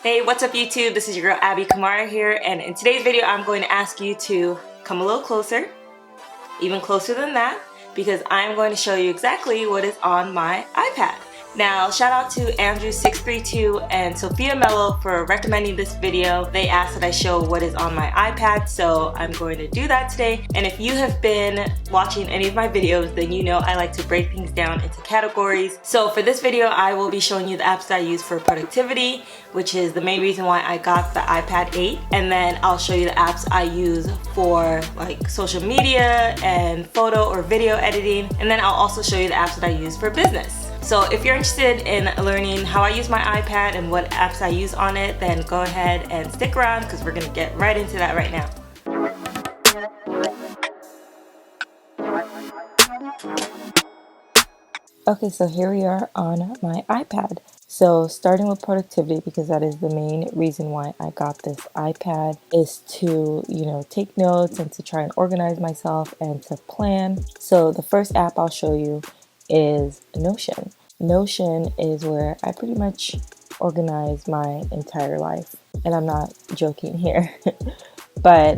Hey, what's up YouTube? This is your girl Abby Kamara here, and in today's video I'm going to ask you to come a little closer, even closer than that, because I'm going to show you exactly what is on my iPad. Now, shout out to Andrew632 and Sophia Mello for recommending this video. They asked that I show what is on my iPad, so I'm going to do that today. And if you have been watching any of my videos, then you know I like to break things down into categories. So for this video, I will be showing you the apps that I use for productivity, which is the main reason why I got the iPad 8. And then I'll show you the apps I use for like social media and photo or video editing. And then I'll also show you the apps that I use for business. So if you're interested in learning how I use my iPad and what apps I use on it, then go ahead and stick around because we're gonna get right into that right now. Okay, so here we are on my iPad. So starting with productivity, because that is the main reason why I got this iPad, is to, take notes and to try and organize myself and to plan. So the first app I'll show you is Notion. Notion is where I pretty much organize my entire life. And I'm not joking here. But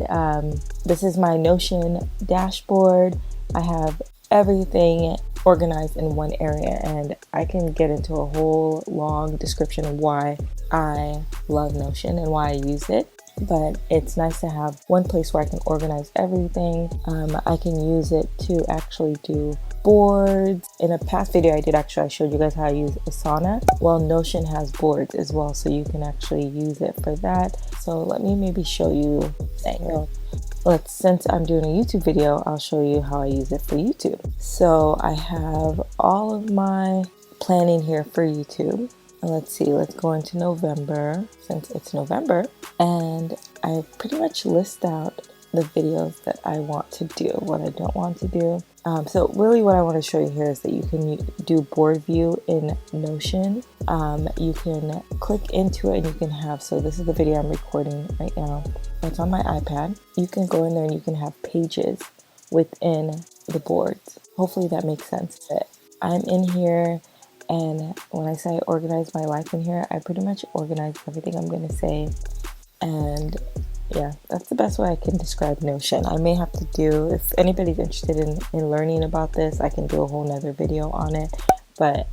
this is my Notion dashboard. I have everything organized in one area, and I can get into a whole long description of why I love Notion and why I use it. But it's nice to have one place where I can organize everything. I can use it to actually do boards. In a past video I showed you guys how I use Asana. Well, Notion has boards as well, so you can actually use it for that. So let me maybe show you. Since I'm doing a YouTube video, I'll show you how I use it for YouTube. So I have all of my planning here for YouTube. Let's see, let's go into November, since it's November, and I pretty much list out the videos that I want to do, what I don't want to do. So really what I want to show you here is that you can do board view in Notion. You can click into it and you can have, so this is the video I'm recording right now. It's on my iPad. You can go in there and you can have pages within the boards. Hopefully that makes sense. But I'm in here, and when I say I organize my life in here, I pretty much organize everything I'm going to say. And yeah, that's the best way I can describe Notion. I may have to do, if anybody's interested in learning about this, I can do a whole nother video on it. But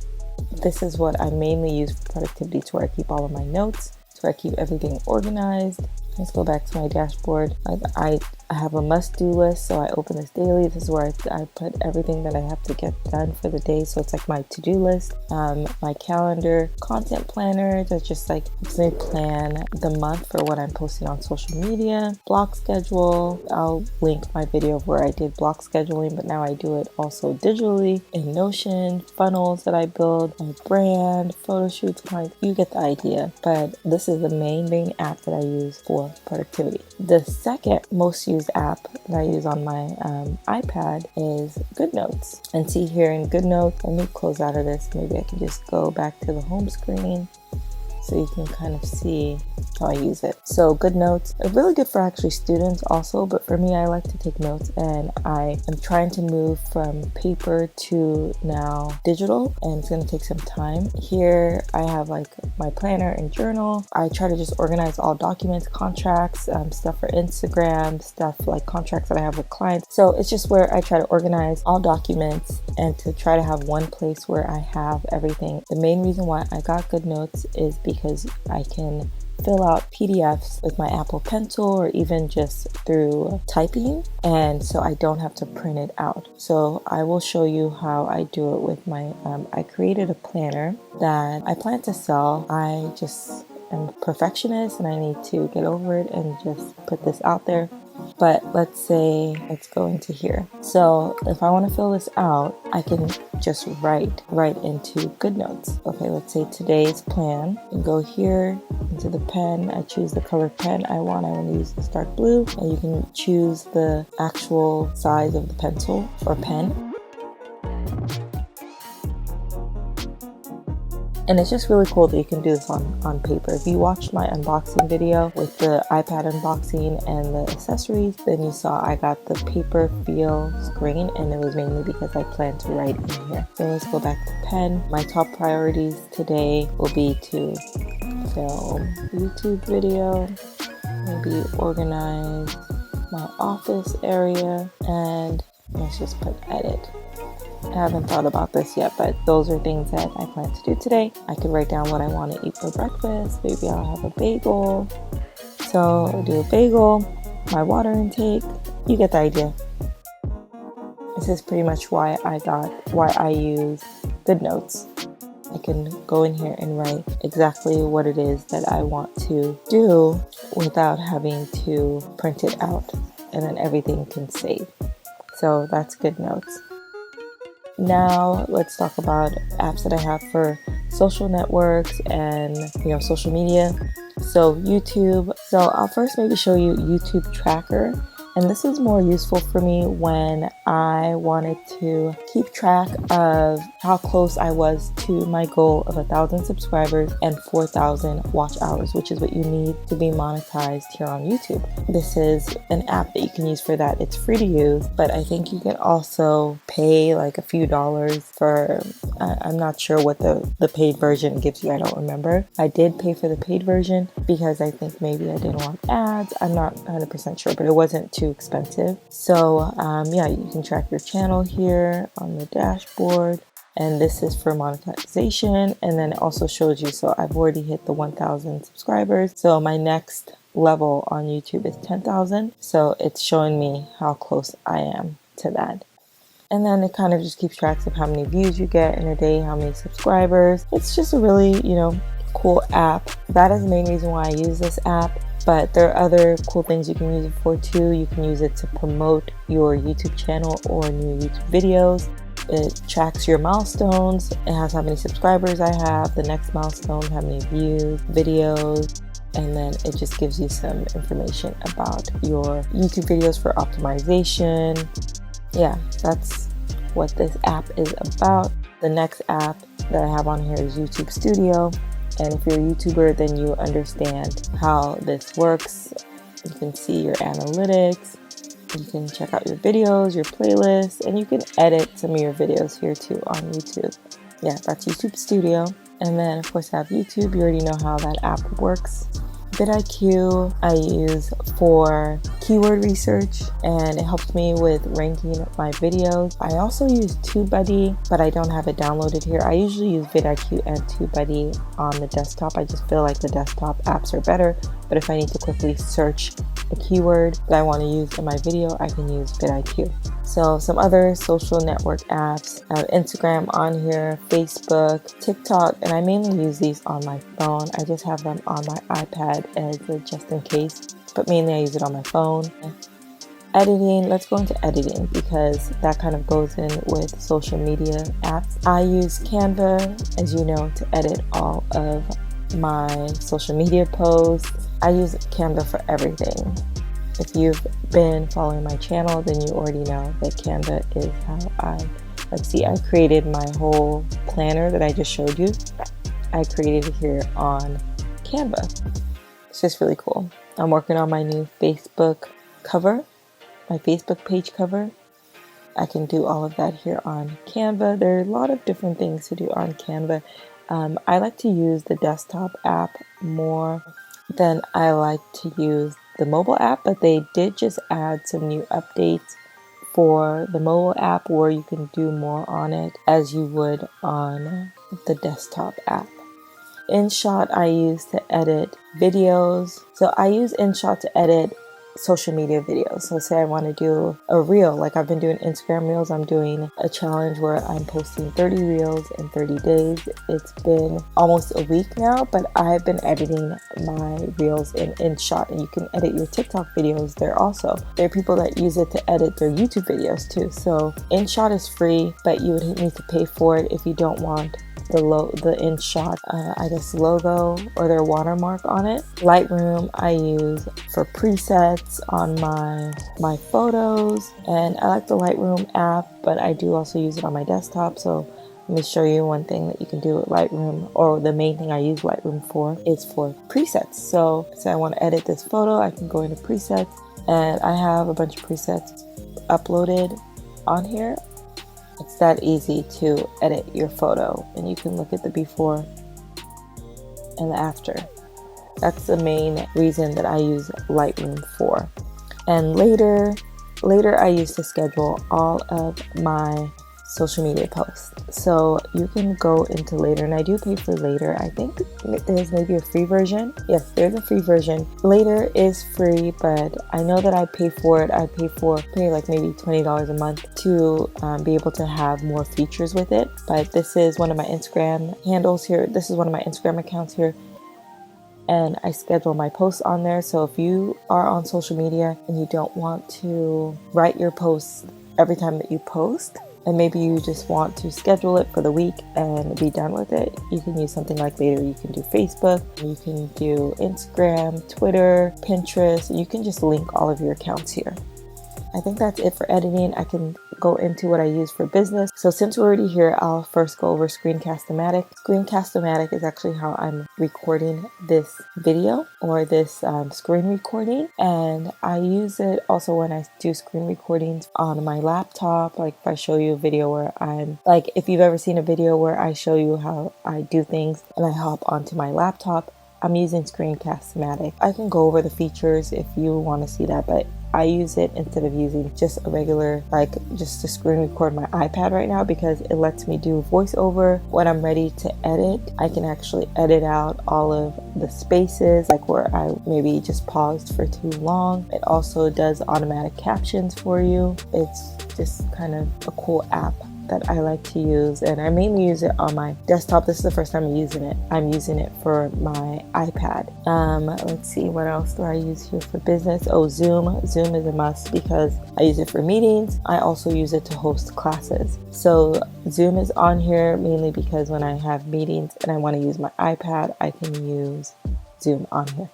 this is what I mainly use for productivity. It's where I keep all of my notes. It's where I keep everything organized. Let's go back to my dashboard. I have a must-do list, so I open this daily. This is where I put everything that I have to get done for the day. So it's like my to-do list, my calendar, content planner that just like helps me plan the month for what I'm posting on social media, block schedule. I'll link my video of where I did block scheduling, but now I do it also digitally in Notion, funnels that I build, my brand, photo shoots, clients. You get the idea. But this is the main app that I use for productivity. The second most used app that I use on my iPad is GoodNotes. And see here in GoodNotes, let me close out of this. Maybe I can just go back to the home screen so you can kind of see how I use it. So GoodNotes are really good for actually students also, but for me, I like to take notes, and I am trying to move from paper to now digital, and it's going to take some time. Here I have like my planner and journal. I try to just organize all documents, contracts, stuff for Instagram, stuff like contracts that I have with clients. So it's just where I try to organize all documents and to try to have one place where I have everything. The main reason why I got GoodNotes is because I can fill out PDFs with my Apple Pencil or even just through typing, and so I don't have to print it out. So I will show you how I do it with my I created a planner that I plan to sell. I just am a perfectionist and I need to get over it and just put this out there. But let's go into here. So if I want to fill this out, I can just write into GoodNotes. Okay, let's say today's plan. And go here into the pen. I choose the color pen I want. I want to use this dark blue. And you can choose the actual size of the pencil or pen. And it's just really cool that you can do this on paper. If you watched my unboxing video with the iPad unboxing and the accessories, then you saw I got the paper feel screen, and it was mainly because I plan to write in here. So let's go back to pen. My top priorities today will be to film YouTube video, maybe organize my office area, and let's just put edit. I haven't thought about this yet, but those are things that I plan to do today. I could write down what I want to eat for breakfast. Maybe I'll have a bagel. So I'll do a bagel, my water intake. You get the idea. This is pretty much why I use GoodNotes. I can go in here and write exactly what it is that I want to do without having to print it out, and then everything can save. So that's GoodNotes. Now let's talk about apps that I have for social networks and social media. So YouTube. So I'll first maybe show you YouTube Tracker. And this is more useful for me when I wanted to keep track of how close I was to my goal of 1,000 subscribers and 4,000 watch hours, which is what you need to be monetized here on YouTube. This is an app that you can use for that. It's free to use, but I think you can also pay like a few dollars for, I'm not sure what the paid version gives you. I don't remember. I did pay for the paid version because I think maybe I didn't want ads. I'm not 100% sure, but it wasn't too expensive. So you can track your channel here on the dashboard, and this is for monetization, and then it also shows you, so I've already hit the 1,000 subscribers, so my next level on YouTube is 10,000, so it's showing me how close I am to that. And then it kind of just keeps track of how many views you get in a day, how many subscribers. It's just a really cool app. That is the main reason why I use this app. But there are other cool things you can use it for too. You can use it to promote your YouTube channel or new YouTube videos. It tracks your milestones. It has how many subscribers I have, the next milestone, how many views, videos, and then it just gives you some information about your YouTube videos for optimization. Yeah, that's what this app is about. The next app that I have on here is YouTube Studio. And if you're a YouTuber, then you understand how this works. You can see your analytics, you can check out your videos, your playlists, and you can edit some of your videos here too on YouTube. Yeah, that's YouTube Studio. And then of course I have YouTube. You already know how that app works. vidIQ I use for keyword research, and it helps me with ranking my videos. I also use TubeBuddy, but I don't have it downloaded here. I usually use vidIQ and TubeBuddy on the desktop. I just feel like the desktop apps are better, but if I need to quickly search a keyword that I want to use in my video, I can use vidIQ. So some other social network apps, I have Instagram on here, Facebook, TikTok, and I mainly use these on my phone. I just have them on my iPad as a just in case, but mainly I use it on my phone. Editing, let's go into editing because that kind of goes in with social media apps. I use Canva, as you know, to edit all of my social media posts. I use Canva for everything. If you've been following my channel, then you already know that Canva is how I created my whole planner that I just showed you. I created it here on Canva. It's just really cool. I'm working on my new Facebook cover, my Facebook page cover. I can do all of that here on Canva. There are a lot of different things to do on Canva. I like to use the desktop app more than I like to use the mobile app, but they did just add some new updates for the mobile app where you can do more on it as you would on the desktop app. InShot I use to edit videos. So I use InShot to edit social media videos. So say I want to do a reel, like I've been doing Instagram reels. I'm doing a challenge where I'm posting 30 reels in 30 days. It's been almost a week now, but I've been editing my reels in InShot, and you can edit your TikTok videos there also. There are people that use it to edit their YouTube videos too. So InShot is free, but you would need to pay for it if you don't want the InShot, logo or their watermark on it. Lightroom I use for presets on my photos, and I like the Lightroom app, but I do also use it on my desktop. So let me show you one thing that you can do with Lightroom, or the main thing I use Lightroom for is for presets. So say I want to edit this photo, I can go into presets, and I have a bunch of presets uploaded on here. It's that easy to edit your photo, and you can look at the before and the after. That's the main reason that I use Lightroom for. And later I used to schedule all of my social media posts. So you can go into Later, and I do pay for Later. I think there's maybe a free version. Yes, there's a free version. Later is free, but I know that I pay for it. I pay like maybe $20 a month to be able to have more features with it. But this is one of my Instagram handles here. This is one of my Instagram accounts here, and I schedule my posts on there. So if you are on social media and you don't want to write your posts every time that you post, and maybe you just want to schedule it for the week and be done with it, you can use something like Later. You can do Facebook, you can do Instagram, Twitter, Pinterest. You can just link all of your accounts here. I think that's it for editing. I can go into what I use for business. So since we're already here, I'll first go over Screencast-O-Matic. Screencast-O-Matic is actually how I'm recording this video, or this screen recording. And I use it also when I do screen recordings on my laptop. Like if I show you a video where if you've ever seen a video where I show you how I do things and I hop onto my laptop, I'm using Screencast-O-Matic. I can go over the features if you want to see that, but I use it instead of using just a regular, just to screen record my iPad right now, because it lets me do voiceover. When I'm ready to edit, I can actually edit out all of the spaces, like where I maybe just paused for too long. It also does automatic captions for you. It's just kind of a cool app that I like to use, and I mainly use it on my desktop. This is the first time I'm using it. I'm using it for my iPad. Let's see, what else do I use here for business? Oh, Zoom. Zoom is a must because I use it for meetings. I also use it to host classes. So Zoom is on here mainly because when I have meetings and I want to use my iPad, I can use Zoom on here.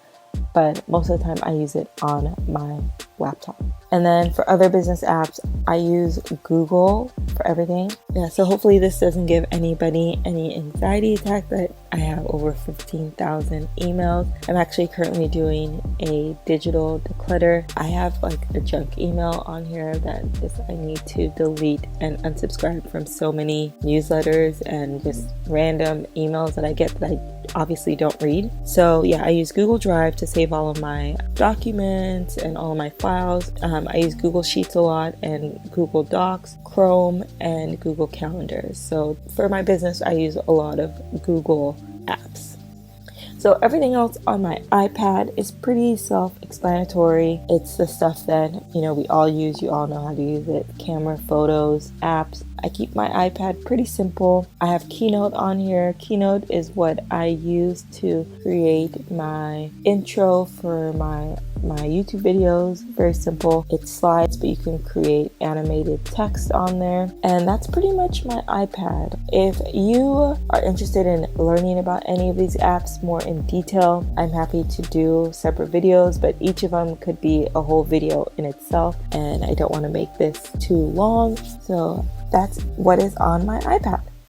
But most of the time I use it on my laptop. And then for other business apps, I use Google for everything. Yeah, so hopefully this doesn't give anybody any anxiety attack that I have over 15,000 emails. I'm actually currently doing a digital declutter. I have like a junk email on here that just I need to delete and unsubscribe from so many newsletters and just random emails that I get that I obviously don't read. So yeah, I use Google Drive to save all of my documents and all of my files. I use Google Sheets a lot, and Google Docs, Chrome, and Google Calendars. So for my business, I use a lot of Google apps. So everything else on my iPad is pretty self-explanatory. It's the stuff that, we all use. You all know how to use it. Camera, photos, apps. I keep my iPad pretty simple. I have Keynote on here. Keynote is what I use to create my intro for my YouTube videos. Very simple. It's slides, but you can create animated text on there. And that's pretty much my iPad. If you are interested in learning about any of these apps more in detail, I'm happy to do separate videos, but each of them could be a whole video in itself, and I don't want to make this too long. So that's what is on my iPad.